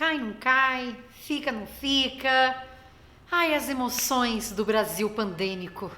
Cai, não cai, fica, não fica. Ai, as emoções do Brasil pandêmico.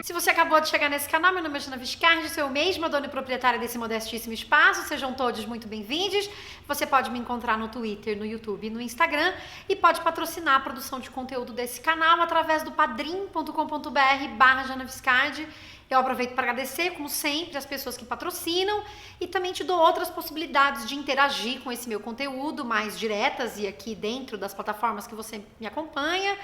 Se você acabou de chegar nesse canal, meu nome é Jana Viscardi, sou eu mesma, dona e proprietária desse modestíssimo espaço. Sejam todos muito bem-vindos. Você pode me encontrar no Twitter, no YouTube e no Instagram e pode patrocinar a produção de conteúdo desse canal através do padrim.com.br/Jana Viscardi. Eu aproveito para agradecer, como sempre, as pessoas que patrocinam e também te dou outras possibilidades de interagir com esse meu conteúdo mais diretas e aqui dentro das plataformas que você me acompanha,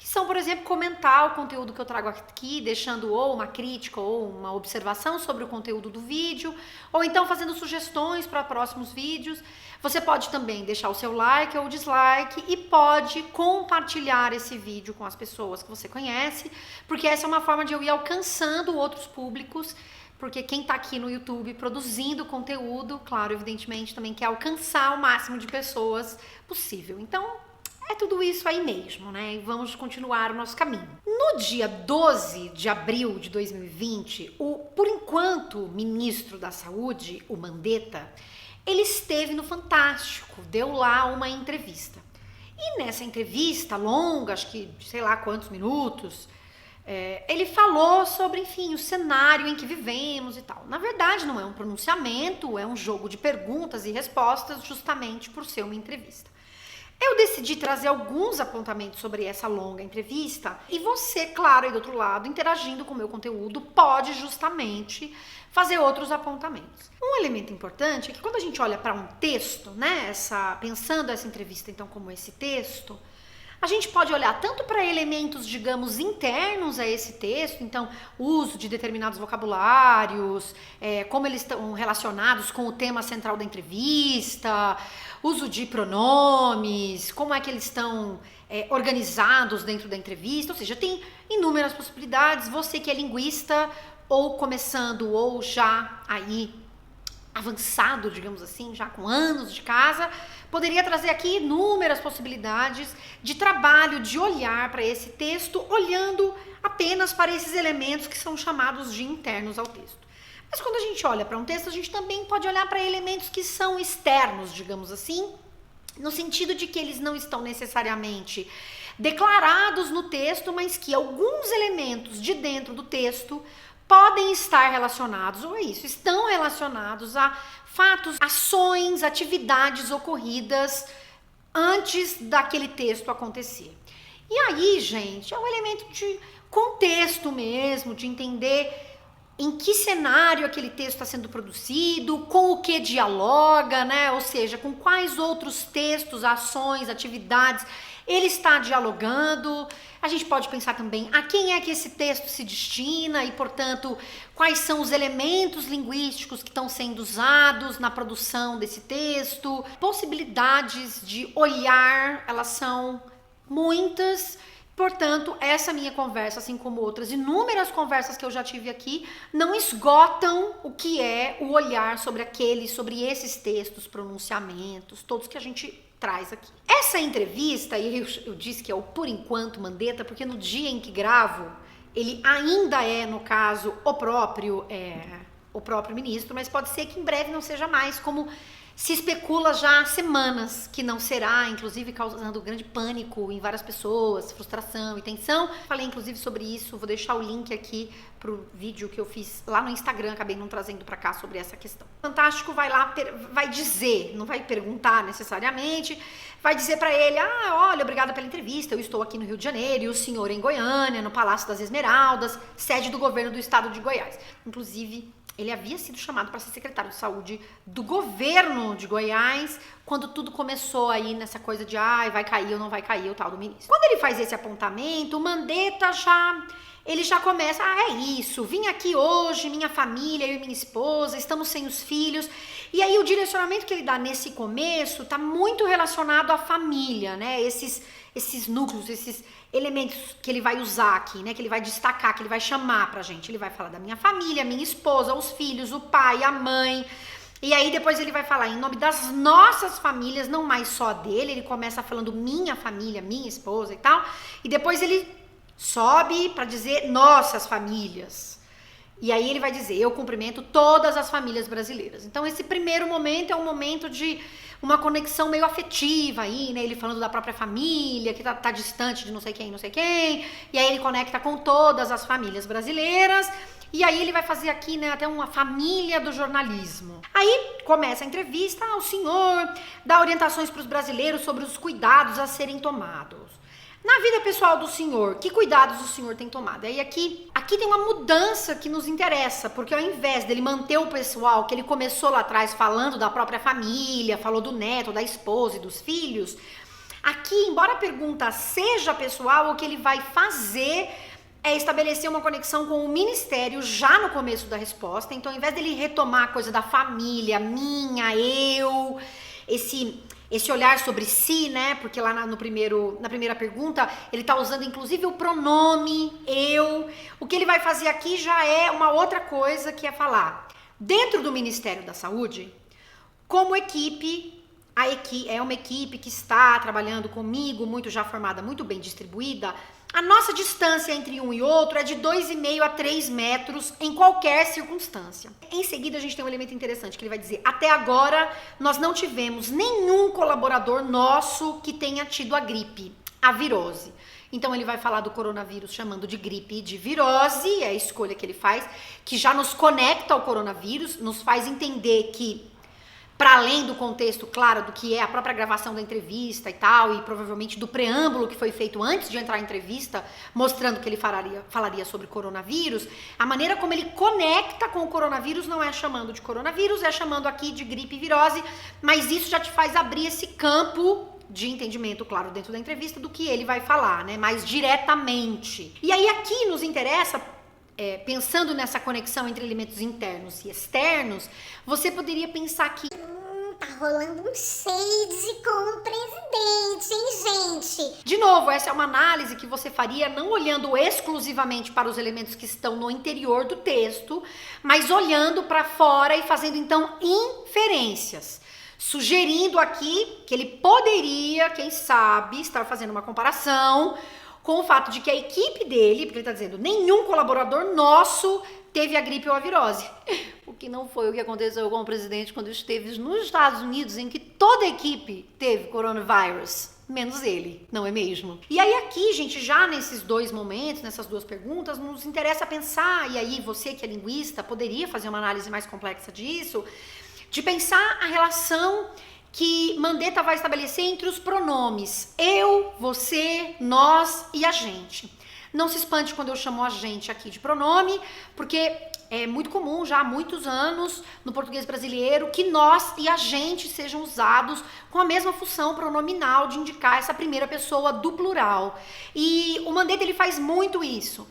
que são, por exemplo, comentar o conteúdo que eu trago aqui, deixando ou uma crítica ou uma observação sobre o conteúdo do vídeo, ou então fazendo sugestões para próximos vídeos. Você pode também deixar o seu like ou dislike e pode compartilhar esse vídeo com as pessoas que você conhece, porque essa é uma forma de eu ir alcançando outros públicos, porque quem tá aqui no YouTube produzindo conteúdo, claro, evidentemente, também quer alcançar o máximo de pessoas possível. Então, é tudo isso aí mesmo, né? E vamos continuar o nosso caminho. No dia 12 de abril de 2020, por enquanto, ministro da Saúde, o Mandetta, ele esteve no Fantástico, deu lá uma entrevista. E nessa entrevista longa, acho que sei lá quantos minutos, ele falou sobre, enfim, o cenário em que vivemos e tal. Na verdade, não é um pronunciamento, é um jogo de perguntas e respostas, justamente por ser uma entrevista. Eu decidi trazer alguns apontamentos sobre essa longa entrevista e você, claro, aí do outro lado, interagindo com o meu conteúdo, pode justamente fazer outros apontamentos. Um elemento importante é que quando a gente olha para um texto, né, pensando essa entrevista então como esse texto, a gente pode olhar tanto para elementos, digamos, internos a esse texto, então, uso de determinados vocabulários, como eles estão relacionados com o tema central da entrevista, uso de pronomes, como é que eles estão organizados dentro da entrevista, ou seja, tem inúmeras possibilidades. Você que é linguista, ou começando, ou já aí avançado, digamos assim, já com anos de casa, poderia trazer aqui inúmeras possibilidades de trabalho, de olhar para esse texto, olhando apenas para esses elementos que são chamados de internos ao texto. Mas quando a gente olha para um texto, a gente também pode olhar para elementos que são externos, digamos assim, no sentido de que eles não estão necessariamente declarados no texto, mas que alguns elementos de dentro do texto podem estar relacionados, ou é isso, estão relacionados a fatos, ações, atividades ocorridas antes daquele texto acontecer. E aí, gente, é um elemento de contexto mesmo, de entender em que cenário aquele texto está sendo produzido, com o que dialoga, né? Ou seja, com quais outros textos, ações, atividades ele está dialogando. A gente pode pensar também a quem é que esse texto se destina e, portanto, quais são os elementos linguísticos que estão sendo usados na produção desse texto. Possibilidades de olhar, elas são muitas. Portanto, essa minha conversa, assim como outras inúmeras conversas que eu já tive aqui, não esgotam o que é o olhar sobre sobre esses textos, pronunciamentos, todos que a gente traz aqui. Essa entrevista, e eu disse que é o por enquanto Mandetta, porque no dia em que gravo, ele ainda é, no caso, o próprio ministro, mas pode ser que em breve não seja mais, como se especula já há semanas que não será, inclusive causando grande pânico em várias pessoas, frustração e tensão. Falei inclusive sobre isso, vou deixar o link aqui pro vídeo que eu fiz lá no Instagram, acabei não trazendo para cá sobre essa questão. Fantástico vai lá, vai dizer, não vai perguntar necessariamente, vai dizer para ele, olha, obrigada pela entrevista, eu estou aqui no Rio de Janeiro e o senhor em Goiânia, no Palácio das Esmeraldas, sede do governo do estado de Goiás. Inclusive, ele havia sido chamado para ser secretário de saúde do governo de Goiás, quando tudo começou aí nessa coisa de vai cair ou não vai cair o tal do ministro. Quando ele faz esse apontamento, o Mandetta ele já começa, é isso, vim aqui hoje, minha família, eu e minha esposa, estamos sem os filhos. E aí o direcionamento que ele dá nesse começo está muito relacionado à família, né? Esses núcleos, esses elementos que ele vai usar aqui, né? Que ele vai destacar, que ele vai chamar pra gente. Ele vai falar da minha família, minha esposa, os filhos, o pai, a mãe. E aí depois ele vai falar em nome das nossas famílias, não mais só dele. Ele começa falando minha família, minha esposa e tal. E depois ele sobe para dizer nossas famílias. E aí ele vai dizer, eu cumprimento todas as famílias brasileiras. Então esse primeiro momento é um momento de uma conexão meio afetiva aí, né? Ele falando da própria família, que tá distante de não sei quem, e aí ele conecta com todas as famílias brasileiras. E aí ele vai fazer aqui, né, até uma família do jornalismo. Aí começa a entrevista, o senhor dá orientações para os brasileiros sobre os cuidados a serem tomados. Na vida pessoal do senhor, que cuidados o senhor tem tomado? Aí aqui tem uma mudança que nos interessa, porque ao invés dele manter o pessoal que ele começou lá atrás falando da própria família, falou do neto, da esposa e dos filhos, aqui, embora a pergunta seja pessoal, o que ele vai fazer é estabelecer uma conexão com o ministério já no começo da resposta. Então, ao invés dele retomar a coisa da família, minha, eu, esse olhar sobre si, né? Porque lá na primeira pergunta, ele tá usando inclusive o pronome eu. O que ele vai fazer aqui já é uma outra coisa, que é falar dentro do Ministério da Saúde, como equipe. É uma equipe que está trabalhando comigo, muito já formada, muito bem distribuída. A nossa distância entre um e outro é de 2,5 a 3 metros em qualquer circunstância. Em seguida, a gente tem um elemento interessante que ele vai dizer: até agora, nós não tivemos nenhum colaborador nosso que tenha tido a gripe, a virose. Então ele vai falar do coronavírus chamando de gripe e de virose, é a escolha que ele faz, que já nos conecta ao coronavírus, nos faz entender que, para além do contexto, claro, do que é a própria gravação da entrevista e tal, e provavelmente do preâmbulo que foi feito antes de entrar em entrevista, mostrando que ele falaria sobre coronavírus, a maneira como ele conecta com o coronavírus não é chamando de coronavírus, é chamando aqui de gripe e virose, mas isso já te faz abrir esse campo de entendimento, claro, dentro da entrevista, do que ele vai falar, né, mais diretamente. E aí aqui nos interessa, pensando nessa conexão entre elementos internos e externos, você poderia pensar que tá rolando um shade com o presidente, hein, gente? De novo, essa é uma análise que você faria não olhando exclusivamente para os elementos que estão no interior do texto, mas olhando para fora e fazendo então inferências. Sugerindo aqui que ele poderia, quem sabe, estar fazendo uma comparação com o fato de que a equipe dele, porque ele está dizendo, nenhum colaborador nosso teve a gripe ou a virose. O que não foi o que aconteceu com o presidente quando esteve nos Estados Unidos, em que toda a equipe teve coronavírus, menos ele, não é mesmo? E aí aqui, gente, já nesses dois momentos, nessas duas perguntas, nos interessa pensar, e aí você que é linguista poderia fazer uma análise mais complexa disso, de pensar a relação que Mandetta vai estabelecer entre os pronomes eu, você, nós e a gente. Não se espante quando eu chamo a gente aqui de pronome, porque é muito comum já há muitos anos no português brasileiro que nós e a gente sejam usados com a mesma função pronominal de indicar essa primeira pessoa do plural. E o Mandetta ele faz muito isso.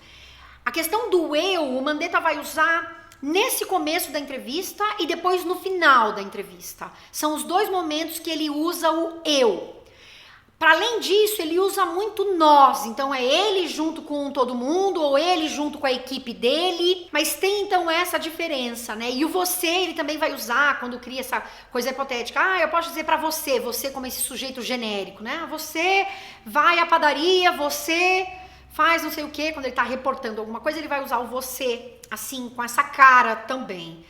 A questão do eu, o Mandetta vai usar nesse começo da entrevista e depois no final da entrevista. São os dois momentos que ele usa o eu. Para além disso, ele usa muito nós. Então é ele junto com todo mundo ou ele junto com a equipe dele. Mas tem então essa diferença, né? E o você ele também vai usar quando cria essa coisa hipotética. Eu posso dizer para você, você como esse sujeito genérico, né? Você vai à padaria, você faz não sei o que, quando ele tá reportando alguma coisa, ele vai usar o você, assim, com essa cara também.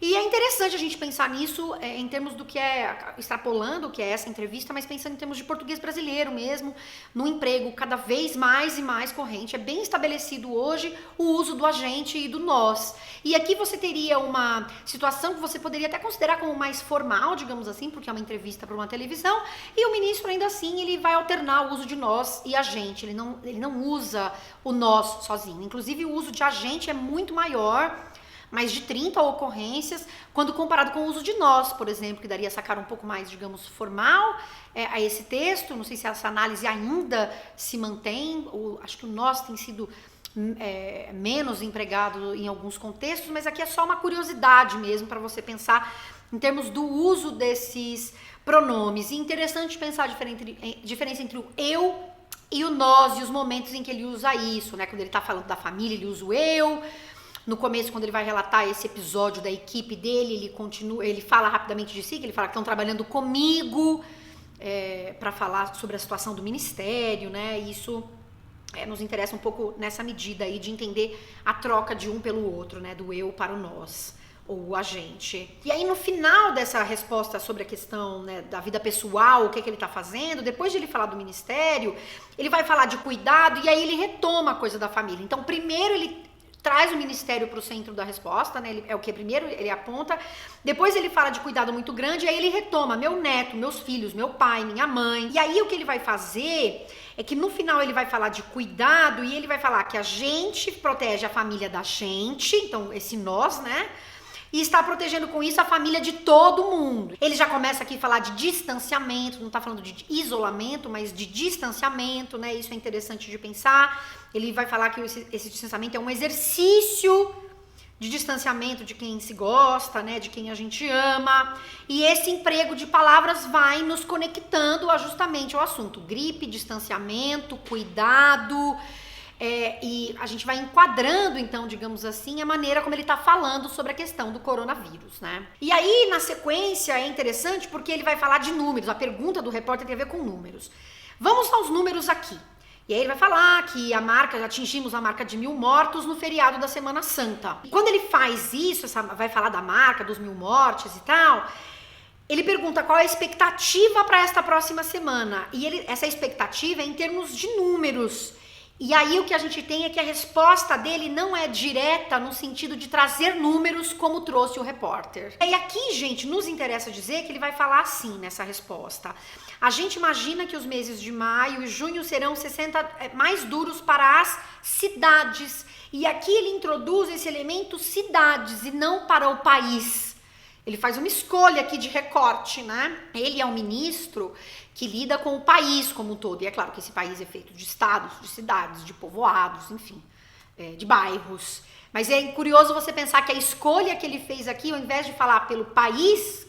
E é interessante a gente pensar nisso em termos do que é, extrapolando o que é essa entrevista, mas pensando em termos de português brasileiro mesmo, no emprego cada vez mais e mais corrente. É bem estabelecido hoje o uso do agente e do nós. E aqui você teria uma situação que você poderia até considerar como mais formal, digamos assim, porque é uma entrevista para uma televisão, e o ministro ainda assim ele vai alternar o uso de nós e agente, ele não usa o nós sozinho. Inclusive o uso de agente é muito maior, mais de 30 ocorrências, quando comparado com o uso de nós, por exemplo, que daria essa cara um pouco mais, digamos, formal a esse texto. Não sei se essa análise ainda se mantém, acho que o nós tem sido menos empregado em alguns contextos, mas aqui é só uma curiosidade mesmo para você pensar em termos do uso desses pronomes. E interessante pensar a diferença entre o eu e o nós e os momentos em que ele usa isso, né? Quando ele está falando da família, ele usa o eu. No começo, quando ele vai relatar esse episódio da equipe dele, ele fala rapidamente de si, que ele fala que estão trabalhando comigo para falar sobre a situação do ministério, né? Isso nos interessa um pouco nessa medida aí de entender a troca de um pelo outro, né? Do eu para o nós, ou a gente. E aí no final dessa resposta sobre a questão, né, da vida pessoal, o que ele tá fazendo, depois de ele falar do ministério, ele vai falar de cuidado e aí ele retoma a coisa da família. Então primeiro ele traz o ministério para o centro da resposta, né? É o que primeiro ele aponta, depois ele fala de cuidado muito grande, aí ele retoma meu neto, meus filhos, meu pai, minha mãe. E aí o que ele vai fazer é que no final ele vai falar de cuidado e ele vai falar que a gente protege a família da gente, então esse nós, né? E está protegendo com isso a família de todo mundo. Ele já começa aqui a falar de distanciamento, não está falando de isolamento, mas de distanciamento, né? Isso é interessante de pensar. Ele vai falar que esse distanciamento é um exercício de distanciamento de quem se gosta, né? De quem a gente ama. E esse emprego de palavras vai nos conectando justamente ao assunto. Gripe, distanciamento, cuidado. E a gente vai enquadrando, então, digamos assim, a maneira como ele está falando sobre a questão do coronavírus, né? E aí, na sequência, é interessante porque ele vai falar de números. A pergunta do repórter tem a ver com números. Vamos aos números aqui. E aí ele vai falar que já atingimos a marca de 1.000 mortos no feriado da Semana Santa. E quando ele faz isso, vai falar da marca dos 1.000 mortes e tal, ele pergunta qual é a expectativa para esta próxima semana. E essa expectativa é em termos de números. E aí o que a gente tem é que a resposta dele não é direta no sentido de trazer números como trouxe o repórter. E aqui, gente, nos interessa dizer que ele vai falar assim nessa resposta. A gente imagina que os meses de maio e junho serão mais duros para as cidades. E aqui ele introduz esse elemento cidades e não para o país. Ele faz uma escolha aqui de recorte, né? Ele é um ministro que lida com o país como um todo. E é claro que esse país é feito de estados, de cidades, de povoados, enfim, de bairros. Mas é curioso você pensar que a escolha que ele fez aqui, ao invés de falar pelo país,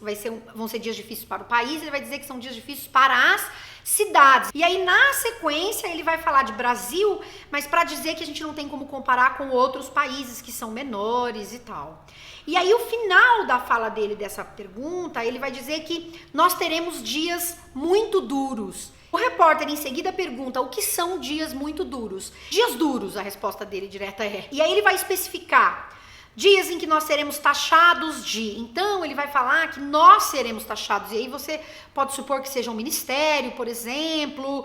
vão ser dias difíceis para o país, ele vai dizer que são dias difíceis para as cidades. E aí, na sequência, ele vai falar de Brasil, mas para dizer que a gente não tem como comparar com outros países que são menores e tal. E aí, o final da fala dele, dessa pergunta, ele vai dizer que nós teremos dias muito duros. O repórter em seguida pergunta o que são dias muito duros. Dias duros, a resposta dele direta é. E aí ele vai especificar dias em que nós seremos taxados de. Então ele vai falar que nós seremos taxados. E aí você pode supor que seja um ministério, por exemplo.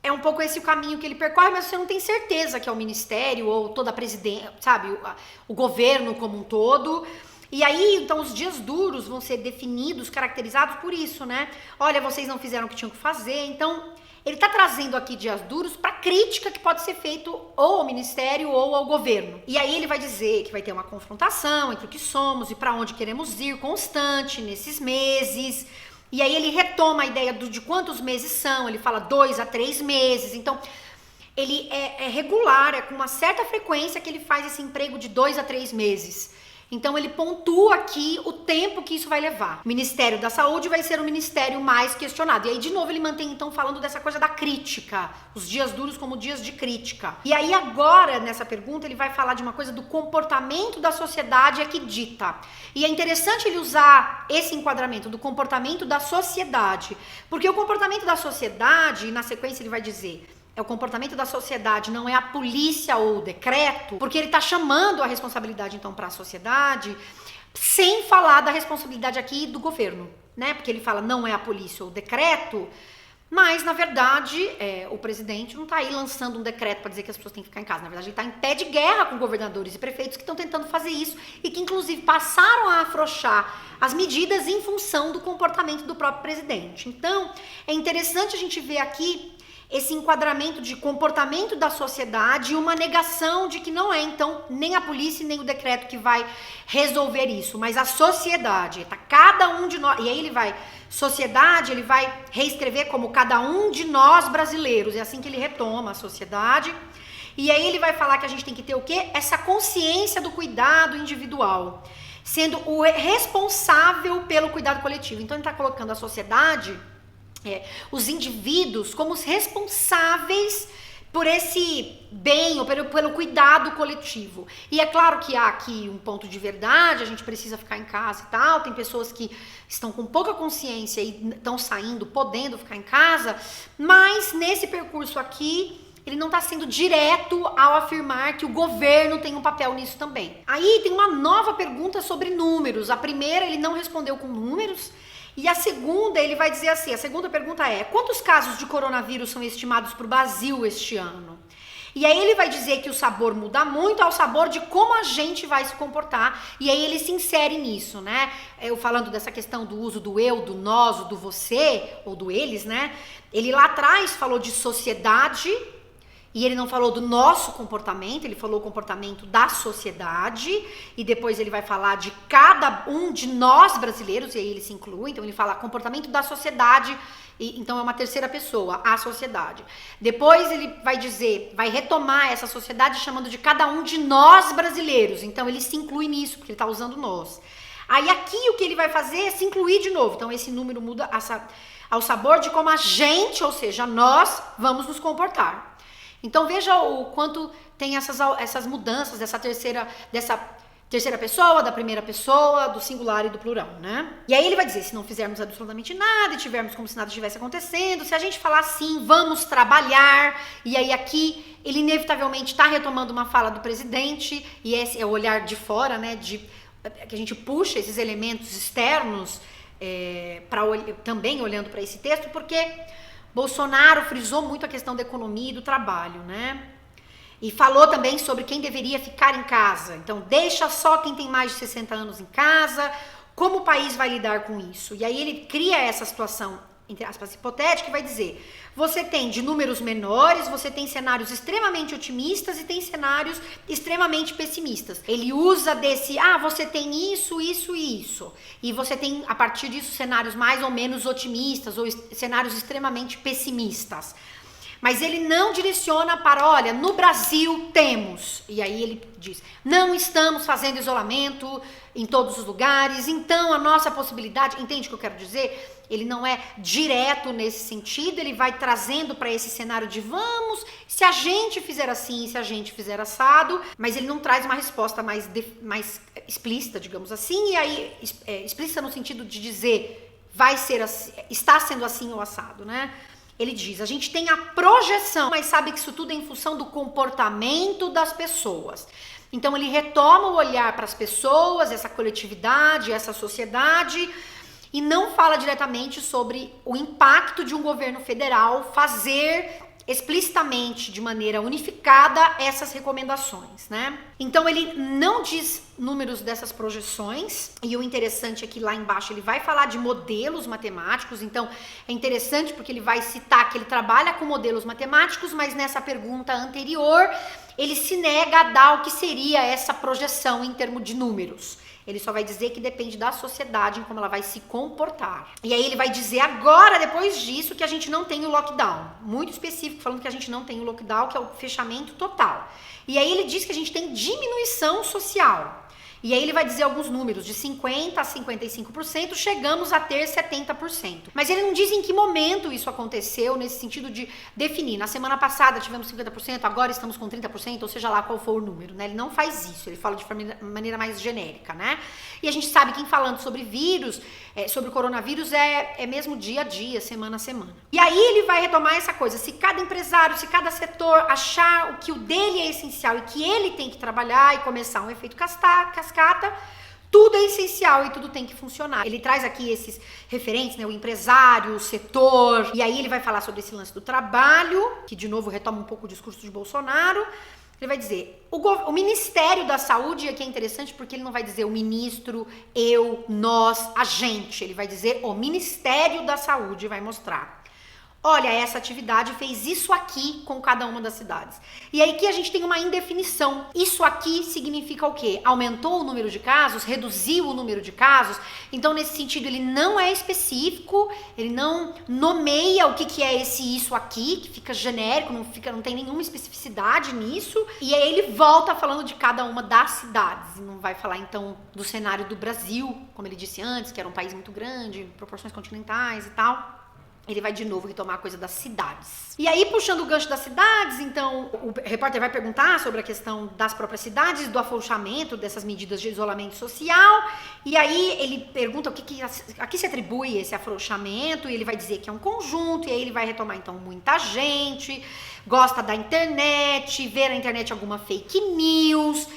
É um pouco esse o caminho que ele percorre, mas você não tem certeza que é o ministério ou toda a presidência, sabe, o governo como um todo. E aí, então, os dias duros vão ser definidos, caracterizados por isso, né? Olha, vocês não fizeram o que tinham que fazer. Então, ele tá trazendo aqui dias duros para crítica que pode ser feito ou ao ministério ou ao governo. E aí ele vai dizer que vai ter uma confrontação entre o que somos e para onde queremos ir constante nesses meses. E aí ele retoma a ideia de quantos meses são, ele fala 2 a 3 meses. Então, ele é regular, é com uma certa frequência que ele faz esse emprego de 2 a 3 meses. Então ele pontua aqui o tempo que isso vai levar. O Ministério da Saúde vai ser o ministério mais questionado. E aí de novo ele mantém então falando dessa coisa da crítica, os dias duros como dias de crítica. E aí agora nessa pergunta ele vai falar de uma coisa do comportamento da sociedade que dita. E é interessante ele usar esse enquadramento do comportamento da sociedade, porque o comportamento da sociedade, na sequência ele vai dizer, é o comportamento da sociedade, não é a polícia ou o decreto, porque ele está chamando a responsabilidade, então, para a sociedade, sem falar da responsabilidade aqui do governo, né? Porque ele fala não é a polícia ou o decreto, mas, na verdade, o presidente não está aí lançando um decreto para dizer que as pessoas têm que ficar em casa. Na verdade, ele está em pé de guerra com governadores e prefeitos que estão tentando fazer isso e que, inclusive, passaram a afrouxar as medidas em função do comportamento do próprio presidente. Então, é interessante a gente ver aqui esse enquadramento de comportamento da sociedade e uma negação de que não é, então, nem a polícia nem o decreto que vai resolver isso, mas a sociedade, tá? Cada um de nós, e aí ele vai, sociedade, ele vai reescrever como cada um de nós brasileiros, é assim que ele retoma a sociedade, e aí ele vai falar que a gente tem que ter o quê? Essa consciência do cuidado individual, sendo o responsável pelo cuidado coletivo. Então ele tá colocando a sociedade, os indivíduos como os responsáveis por esse bem ou pelo cuidado coletivo. E é claro que há aqui um ponto de verdade, a gente precisa ficar em casa e tal, tem pessoas que estão com pouca consciência e estão saindo, podendo ficar em casa, mas nesse percurso aqui, ele não está sendo direto ao afirmar que o governo tem um papel nisso também. Aí tem uma nova pergunta sobre números. A primeira ele não respondeu com números, e a segunda ele vai dizer assim, a segunda pergunta é: quantos casos de coronavírus são estimados para o Brasil este ano? E aí ele vai dizer que o sabor muda muito ao sabor de como a gente vai se comportar, e aí ele se insere nisso, né? Eu falando dessa questão do uso do eu, do nós, do você, ou do eles, né? Ele lá atrás falou de sociedade, e ele não falou do nosso comportamento, ele falou o comportamento da sociedade, e depois ele vai falar de cada um de nós brasileiros, e aí ele se inclui, então ele fala comportamento da sociedade, então é uma terceira pessoa, a sociedade. Depois ele vai dizer, vai retomar essa sociedade chamando de cada um de nós brasileiros, então ele se inclui nisso, porque ele está usando nós. Aí aqui o que ele vai fazer é se incluir de novo, então esse número muda ao sabor de como a gente, ou seja, nós, vamos nos comportar. Então veja o quanto tem essas mudanças dessa terceira pessoa, da primeira pessoa, do singular e do plural, né? E aí ele vai dizer, se não fizermos absolutamente nada e tivermos como se nada estivesse acontecendo, se a gente falar assim, vamos trabalhar, e aí aqui ele inevitavelmente está retomando uma fala do presidente, e esse é o olhar de fora, né, que a gente puxa esses elementos externos, também olhando para esse texto, porque Bolsonaro frisou muito a questão da economia e do trabalho, né? E falou também sobre quem deveria ficar em casa. Então, deixa só quem tem mais de 60 anos em casa. Como o país vai lidar com isso? E aí ele cria essa situação, entre aspas, hipotética, e vai dizer: você tem de números menores, você tem cenários extremamente otimistas e tem cenários extremamente pessimistas. Ele usa você tem isso, isso e isso. E você tem, a partir disso, cenários mais ou menos otimistas ou cenários extremamente pessimistas. Mas ele não direciona para, olha, no Brasil temos. E aí ele diz, não estamos fazendo isolamento em todos os lugares, então a nossa possibilidade, entende o que eu quero dizer? Ele não é direto nesse sentido, ele vai trazendo para esse cenário de vamos, se a gente fizer assim, se a gente fizer assado, mas ele não traz uma resposta mais explícita, digamos assim, e aí explícita no sentido de dizer, vai ser assim, está sendo assim ou assado, né? Ele diz, a gente tem a projeção, mas sabe que isso tudo é em função do comportamento das pessoas. Então ele retoma o olhar para as pessoas, essa coletividade, essa sociedade, e não fala diretamente sobre o impacto de um governo federal fazer explicitamente, de maneira unificada, essas recomendações, né? Então ele não diz números dessas projeções, e o interessante é que lá embaixo ele vai falar de modelos matemáticos, então é interessante porque ele vai citar que ele trabalha com modelos matemáticos, mas nessa pergunta anterior ele se nega a dar o que seria essa projeção em termos de números. Ele só vai dizer que depende da sociedade, em como ela vai se comportar. E aí ele vai dizer agora, depois disso, que a gente não tem o lockdown. Muito específico, falando que a gente não tem o lockdown, que é o fechamento total. E aí ele diz que a gente tem diminuição social. E aí ele vai dizer alguns números, de 50% a 55%, chegamos a ter 70%. Mas ele não diz em que momento isso aconteceu, nesse sentido de definir. Na semana passada tivemos 50%, agora estamos com 30%, ou seja lá qual for o número, né? Ele não faz isso, ele fala de maneira mais genérica, né? E a gente sabe que falando sobre vírus, sobre o coronavírus, é mesmo dia a dia, semana a semana. E aí ele vai retomar essa coisa, se cada empresário, se cada setor achar o que o dele é essencial e que ele tem que trabalhar e começar um efeito cascata, tudo é essencial e tudo tem que funcionar. Ele traz aqui esses referentes, né, o empresário, o setor, e aí ele vai falar sobre esse lance do trabalho, que de novo retoma um pouco o discurso de Bolsonaro. Ele vai dizer, o Ministério da Saúde, aqui é interessante porque ele não vai dizer o ministro, eu, nós, a gente. Ele vai dizer o Ministério da Saúde, vai mostrar. Olha, essa atividade fez isso aqui com cada uma das cidades. E aí que a gente tem uma indefinição. Isso aqui significa o quê? Aumentou o número de casos? Reduziu o número de casos? Então, nesse sentido, ele não é específico, ele não nomeia o que é esse isso aqui, que fica genérico, não tem nenhuma especificidade nisso. E aí ele volta falando de cada uma das cidades. Não vai falar, então, do cenário do Brasil, como ele disse antes, que era um país muito grande, proporções continentais e tal. ele vai de novo retomar a coisa das cidades. E aí, puxando o gancho das cidades, então, o repórter vai perguntar sobre a questão das próprias cidades, do afrouxamento dessas medidas de isolamento social, e aí ele pergunta a que se atribui esse afrouxamento, e ele vai dizer que é um conjunto, e aí ele vai retomar, então, muita gente gosta da internet, vê na internet alguma fake news.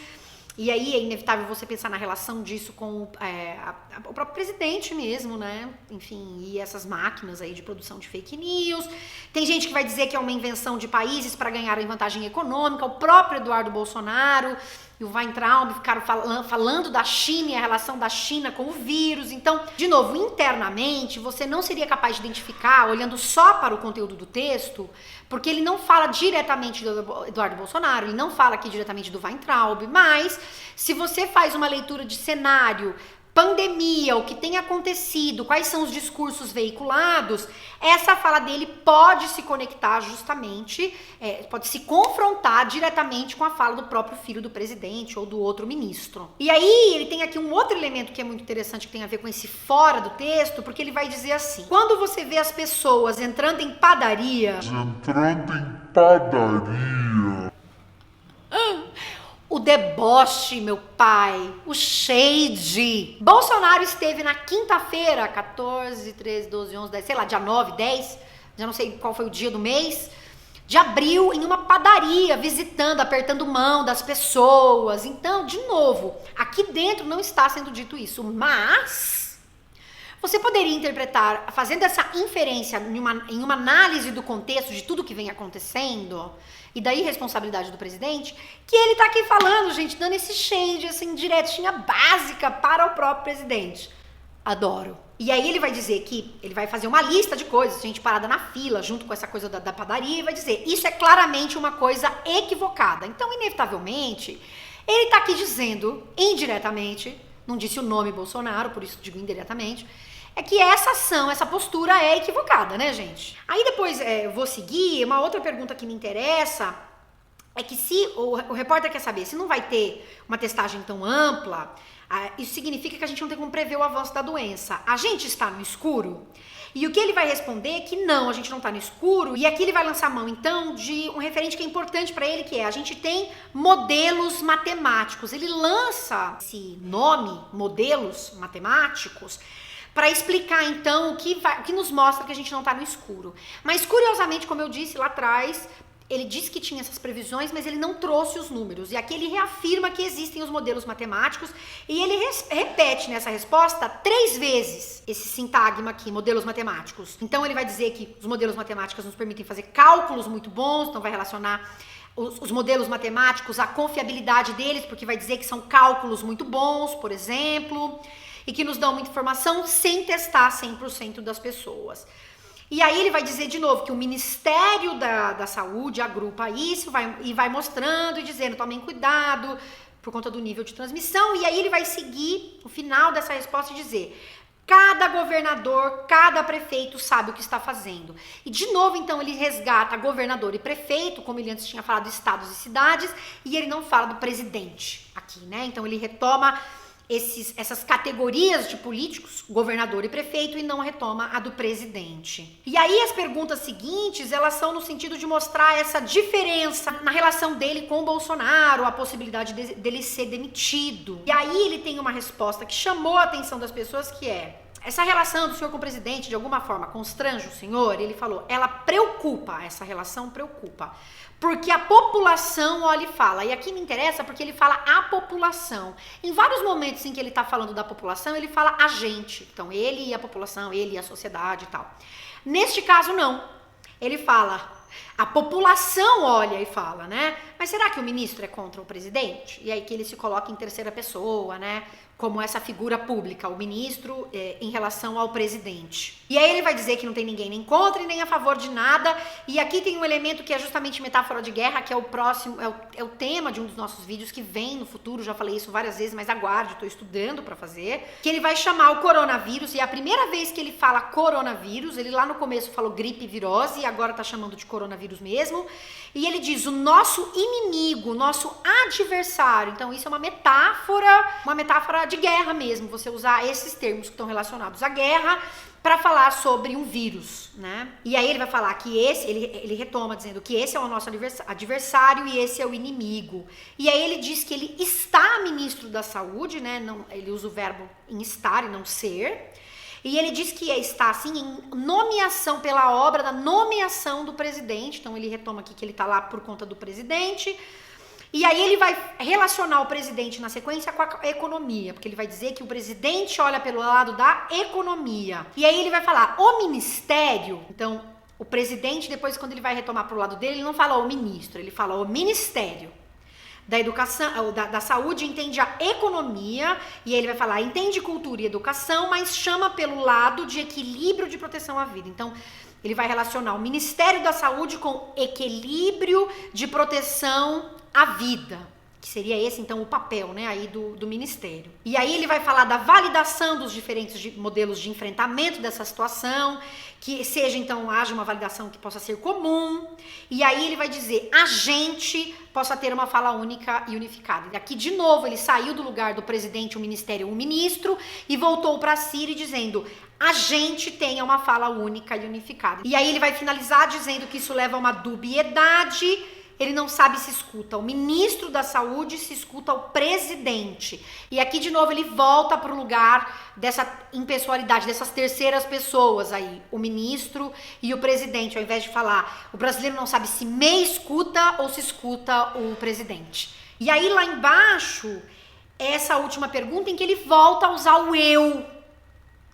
E aí é inevitável você pensar na relação disso com o próprio presidente mesmo, né? Enfim, e essas máquinas aí de produção de fake news. Tem gente que vai dizer que é uma invenção de países para ganharem vantagem econômica. O próprio Eduardo Bolsonaro e o Weintraub ficaram falando da China e a relação da China com o vírus. Então, de novo, internamente, você não seria capaz de identificar, olhando só para o conteúdo do texto, porque ele não fala diretamente do Eduardo Bolsonaro, ele não fala aqui diretamente do Weintraub, mas se você faz uma leitura de cenário, pandemia, o que tem acontecido, quais são os discursos veiculados, essa fala dele pode se conectar justamente, pode se confrontar diretamente com a fala do próprio filho do presidente ou do outro ministro. E aí ele tem aqui um outro elemento que é muito interessante, que tem a ver com esse fora do texto, porque ele vai dizer assim: quando você vê as pessoas entrando em padaria... O deboche, meu pai, o shade. Bolsonaro esteve na quinta-feira, 14, 13, 12, 11, 10, sei lá, dia 9, 10, já não sei qual foi o dia do mês, de abril, em uma padaria, visitando, apertando mão das pessoas. Então, de novo, aqui dentro não está sendo dito isso, mas você poderia interpretar, fazendo essa inferência em uma análise do contexto de tudo que vem acontecendo, e daí responsabilidade do presidente, que ele tá aqui falando, gente, dando esse shade, assim, direitinha básica para o próprio presidente. Adoro. E aí ele vai dizer que ele vai fazer uma lista de coisas, gente parada na fila, junto com essa coisa da padaria, e vai dizer, isso é claramente uma coisa equivocada. Então, inevitavelmente, ele tá aqui dizendo, indiretamente, não disse o nome Bolsonaro, por isso digo indiretamente, é que essa ação, essa postura é equivocada, né, gente? Aí depois eu vou seguir, uma outra pergunta que me interessa é que se o repórter quer saber se não vai ter uma testagem tão ampla, isso significa que a gente não tem como prever o avanço da doença. A gente está no escuro? E o que ele vai responder é que não, a gente não está no escuro. E aqui ele vai lançar mão, então, de um referente que é importante para ele, que é a gente tem modelos matemáticos. Ele lança esse nome, modelos matemáticos, para explicar, então, o que nos mostra que a gente não está no escuro. Mas, curiosamente, como eu disse lá atrás, ele disse que tinha essas previsões, mas ele não trouxe os números. E aqui ele reafirma que existem os modelos matemáticos e ele repete nessa resposta 3 vezes esse sintagma aqui, modelos matemáticos. Então, ele vai dizer que os modelos matemáticos nos permitem fazer cálculos muito bons, então vai relacionar os modelos matemáticos à confiabilidade deles, porque vai dizer que são cálculos muito bons, por exemplo, e que nos dão muita informação sem testar 100% das pessoas. E aí ele vai dizer de novo que o Ministério da Saúde agrupa isso e vai mostrando e dizendo, tomem cuidado por conta do nível de transmissão. E aí ele vai seguir o final dessa resposta e dizer, cada governador, cada prefeito sabe o que está fazendo. E de novo, então, ele resgata governador e prefeito, como ele antes tinha falado, estados e cidades, e ele não fala do presidente aqui, né? Então ele retoma essas categorias de políticos, governador e prefeito, e não retoma a do presidente. E aí as perguntas seguintes, elas são no sentido de mostrar essa diferença na relação dele com o Bolsonaro, a possibilidade dele ser demitido. E aí ele tem uma resposta que chamou a atenção das pessoas, que é: essa relação do senhor com o presidente, de alguma forma, constrange o senhor? Ele falou, ela preocupa, essa relação preocupa. Porque a população olha e fala. E aqui me interessa porque ele fala a população. Em vários momentos em que ele está falando da população, ele fala a gente. Então, ele e a população, ele e a sociedade e tal. Neste caso, não. Ele fala, a população olha e fala, né? Mas será que o ministro é contra o presidente? E aí que ele se coloca em terceira pessoa, né? Como essa figura pública, o ministro em relação ao presidente. E aí ele vai dizer que não tem ninguém nem contra e nem a favor de nada. E aqui tem um elemento que é justamente metáfora de guerra, que é o próximo, é o tema de um dos nossos vídeos que vem no futuro. Já falei isso várias vezes, mas aguarde, estou estudando para fazer. Que ele vai chamar o coronavírus, e é a primeira vez que ele fala coronavírus. Ele lá no começo falou gripe e virose, e agora tá chamando de coronavírus mesmo. E ele diz o nosso inimigo, nosso adversário. Então isso é uma metáfora de guerra mesmo, você usar esses termos que estão relacionados à guerra para falar sobre um vírus, né? E aí ele vai falar que ele retoma dizendo que esse é o nosso adversário e esse é o inimigo. E aí ele diz que ele está ministro da saúde, né? Não, ele usa o verbo em estar e não ser. E ele diz que está assim em nomeação, pela obra da nomeação do presidente. Então ele retoma aqui que ele está lá por conta do presidente. E aí ele vai relacionar o presidente na sequência com a economia, porque ele vai dizer que o presidente olha pelo lado da economia. E aí ele vai falar o ministério, então o presidente, depois quando ele vai retomar pro lado dele, ele não fala o ministro, ele fala o ministério da educação, da saúde, entende a economia, e aí ele vai falar, entende cultura e educação, mas chama pelo lado de equilíbrio de proteção à vida. Então, ele vai relacionar o Ministério da Saúde com equilíbrio de proteção à vida, que seria esse, então, o papel, né, aí do Ministério. E aí ele vai falar da validação dos diferentes modelos de enfrentamento dessa situação, que seja, então, haja uma validação que possa ser comum, e aí ele vai dizer, a gente possa ter uma fala única e unificada. E aqui, de novo, ele saiu do lugar do presidente, o ministério, o ministro, e voltou para Siri dizendo, a gente tenha uma fala única e unificada. E aí ele vai finalizar dizendo que isso leva a uma dubiedade. Ele não sabe se escuta o ministro da saúde, se escuta o presidente. E aqui, de novo, ele volta para o lugar dessa impessoalidade, dessas terceiras pessoas aí, o ministro e o presidente, ao invés de falar, o brasileiro não sabe se me escuta ou se escuta o presidente. E aí, lá embaixo, essa última pergunta em que ele volta a usar o eu.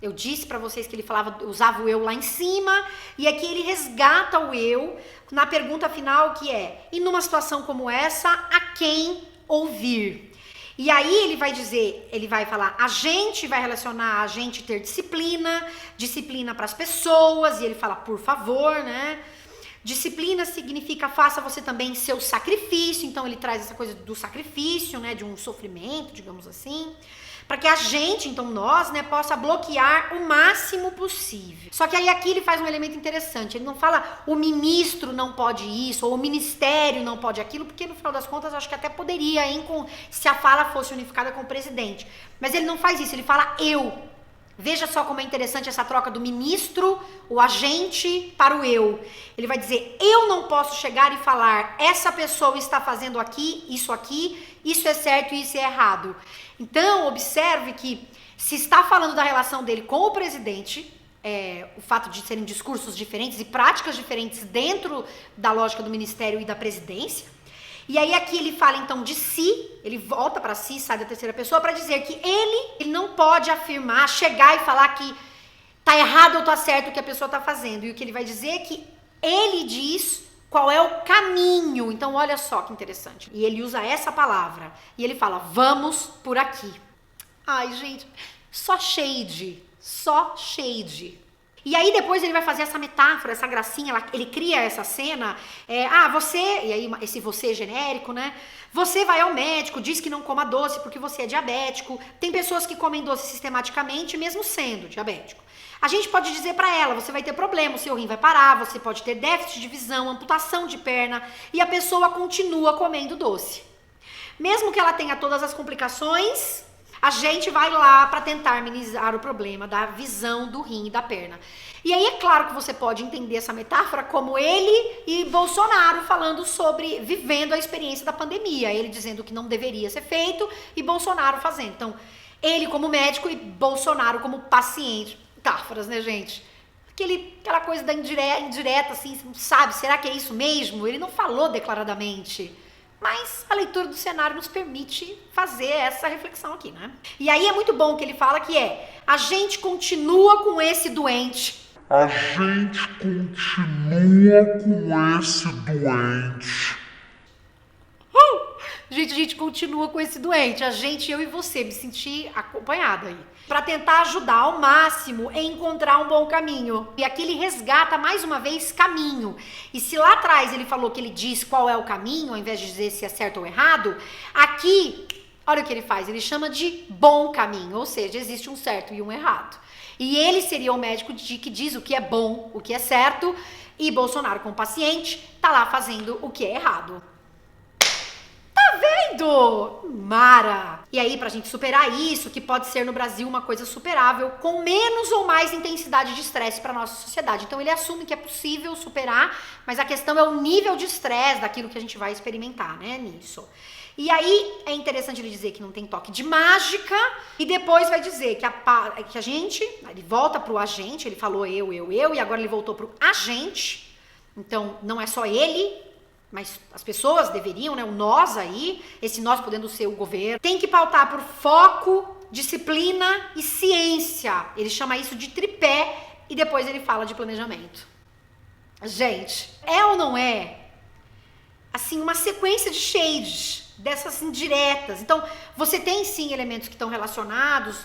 Eu disse para vocês que ele usava o eu lá em cima, e aqui ele resgata o eu na pergunta final, que é, e numa situação como essa, a quem ouvir? E aí ele vai dizer, ele vai falar, a gente vai relacionar a gente ter disciplina para as pessoas, e ele fala, por favor, né? Disciplina significa faça você também seu sacrifício, então ele traz essa coisa do sacrifício, né, de um sofrimento, digamos assim, para que a gente, então nós, né, possa bloquear o máximo possível. Só que aí aqui ele faz um elemento interessante, ele não fala o ministro não pode isso, ou o ministério não pode aquilo, porque no final das contas eu acho que até poderia, se a fala fosse unificada com o presidente. Mas ele não faz isso, ele fala eu. Veja só como é interessante essa troca do ministro, o agente, para o eu. Ele vai dizer, eu não posso chegar e falar, essa pessoa está fazendo isso é certo e isso é errado. Então, observe que se está falando da relação dele com o presidente, o fato de serem discursos diferentes e práticas diferentes dentro da lógica do ministério e da presidência. E aí aqui ele fala então de si, ele volta para si, sai da terceira pessoa para dizer que ele não pode afirmar, chegar e falar que tá errado ou tá certo o que a pessoa tá fazendo. E o que ele vai dizer é que ele diz qual é o caminho. Então olha só que interessante. E ele usa essa palavra. E ele fala, vamos por aqui. Ai, gente, só shade. E aí depois ele vai fazer essa metáfora, essa gracinha, ele cria essa cena, você, e aí esse você genérico, né? Você vai ao médico, diz que não coma doce porque você é diabético. Tem pessoas que comem doce sistematicamente mesmo sendo diabético. A gente pode dizer pra ela, você vai ter problema, o seu rim vai parar, você pode ter déficit de visão, amputação de perna, e a pessoa continua comendo doce. Mesmo que ela tenha todas as complicações, a gente vai lá para tentar amenizar o problema da visão do rim e da perna. E aí é claro que você pode entender essa metáfora como ele e Bolsonaro falando sobre, vivendo a experiência da pandemia. Ele dizendo que não deveria ser feito e Bolsonaro fazendo. Então, ele como médico e Bolsonaro como paciente. Metáforas, né, gente? Aquela coisa da indireta, assim, você não sabe, será que é isso mesmo? Ele não falou declaradamente. Mas a leitura do cenário nos permite fazer essa reflexão aqui, né? E aí é muito bom o que ele fala que a gente continua com esse doente. A gente continua com esse doente. Gente, a gente continua com esse doente. Eu e você, me senti acompanhada aí. Pra tentar ajudar ao máximo em encontrar um bom caminho. E aqui ele resgata mais uma vez caminho. E se lá atrás ele falou que ele diz qual é o caminho, ao invés de dizer se é certo ou errado, aqui, olha o que ele faz, ele chama de bom caminho, ou seja, existe um certo e um errado. E ele seria o médico que diz o que é bom, o que é certo, e Bolsonaro, como paciente, tá lá fazendo o que é errado. Tá vendo? vendo? Mara! E aí, pra gente superar isso, que pode ser no Brasil uma coisa superável, com menos ou mais intensidade de estresse pra nossa sociedade. Então ele assume que é possível superar, mas a questão é o nível de estresse daquilo que a gente vai experimentar, né, nisso. E aí é interessante ele dizer que não tem toque de mágica, e depois vai dizer que a gente, ele volta pro agente, ele falou eu, e agora ele voltou pro agente. Então não é só ele, mas as pessoas deveriam, né, o nós aí, esse nós podendo ser o governo, tem que pautar por foco, disciplina e ciência. Ele chama isso de tripé e depois ele fala de planejamento. Gente, é ou não é, assim, uma sequência de shades, dessas indiretas. Então, você tem sim elementos que estão relacionados,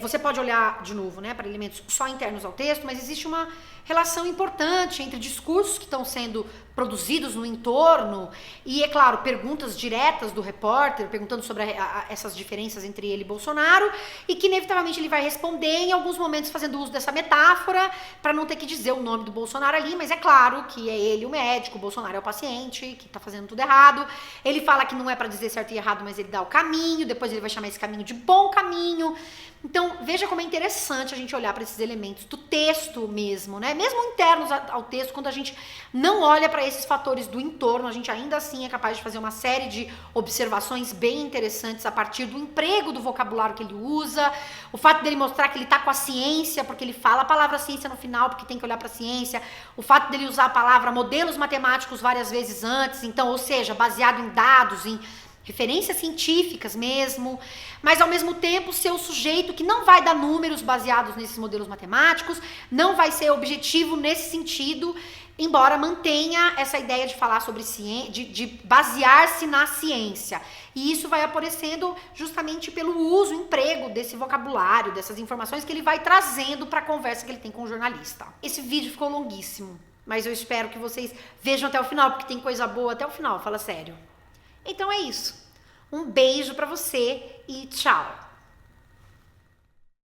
você pode olhar de novo, né, para elementos só internos ao texto, mas existe uma relação importante entre discursos que estão sendo produzidos no entorno e, é claro, perguntas diretas do repórter, perguntando sobre essas diferenças entre ele e Bolsonaro, e que inevitavelmente ele vai responder em alguns momentos fazendo uso dessa metáfora para não ter que dizer o nome do Bolsonaro ali, mas é claro que é ele o médico, o Bolsonaro é o paciente, que tá fazendo tudo errado. Ele fala que não é para dizer certo e errado, mas ele dá o caminho, depois ele vai chamar esse caminho de bom caminho. Então, veja como é interessante a gente olhar para esses elementos do texto mesmo, né? Mesmo internos ao texto, quando a gente não olha para esses fatores do entorno, a gente ainda assim é capaz de fazer uma série de observações bem interessantes a partir do emprego do vocabulário que ele usa, o fato dele mostrar que ele tá com a ciência, porque ele fala a palavra ciência no final, porque tem que olhar para a ciência, o fato dele usar a palavra modelos matemáticos várias vezes antes, então, ou seja, baseado em dados, em referências científicas mesmo, mas ao mesmo tempo ser o sujeito que não vai dar números baseados nesses modelos matemáticos, não vai ser objetivo nesse sentido, embora mantenha essa ideia de falar sobre ciência, de basear-se na ciência. E isso vai aparecendo justamente pelo uso, emprego desse vocabulário, dessas informações que ele vai trazendo para a conversa que ele tem com o jornalista. Esse vídeo ficou longuíssimo, mas eu espero que vocês vejam até o final, porque tem coisa boa até o final, fala sério. Então é isso. Um beijo pra você e tchau!